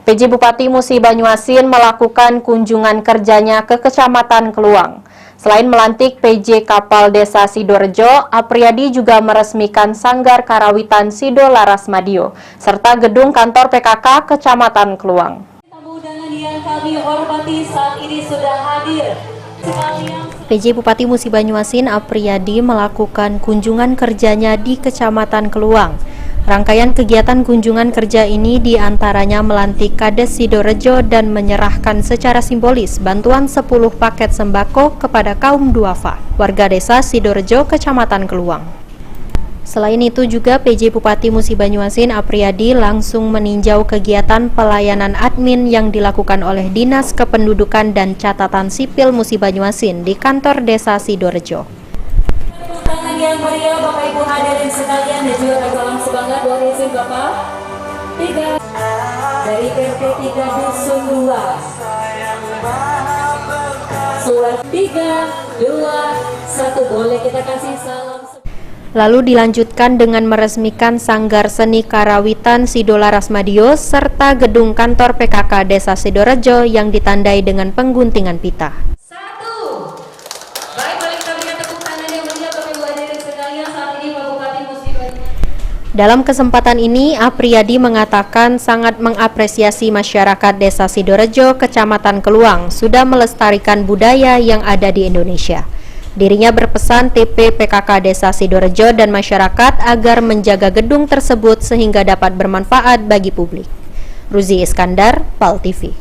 PJ Bupati Musi Banyuasin melakukan kunjungan kerjanya ke Kecamatan Keluang. Selain melantik PJ Kapal Desa Sidorejo, Apriyadi juga meresmikan Sanggar Karawitan Sido Laras Madio, serta gedung kantor PKK Kecamatan Keluang. Tamu undangan yang kami hormati saat ini sudah hadir. PJ Bupati Musi Banyuasin Apriyadi melakukan kunjungan kerjanya di Kecamatan Keluang. Rangkaian kegiatan kunjungan kerja ini diantaranya melantik Kades Sidorejo dan menyerahkan secara simbolis bantuan 10 paket sembako kepada kaum duafa, warga desa Sidorejo, Kecamatan Keluang. Selain itu juga PJ Bupati Musi Banyuasin Apriyadi langsung meninjau kegiatan pelayanan admin yang dilakukan oleh Dinas Kependudukan dan Catatan Sipil Musi Banyuasin di kantor desa Sidorejo. Tangan yang meriah Bapak Ibu hadirin sekalian dan juga salam semangat dari izin Bapak 3 dari RT 3 Dusun 2 surat 3, 2, 1 boleh kita kasih salam. Lalu dilanjutkan dengan meresmikan Sanggar Seni Karawitan Sido Laras Madio serta gedung kantor PKK Desa Sidorejo yang ditandai dengan pengguntingan pita. Dalam kesempatan ini, Apriyadi mengatakan sangat mengapresiasi masyarakat Desa Sidorejo, Kecamatan Keluang sudah melestarikan budaya yang ada di Indonesia. Dirinya berpesan TP PKK Desa Sidorejo dan masyarakat agar menjaga gedung tersebut sehingga dapat bermanfaat bagi publik. Ruzi Iskandar, PAL TV.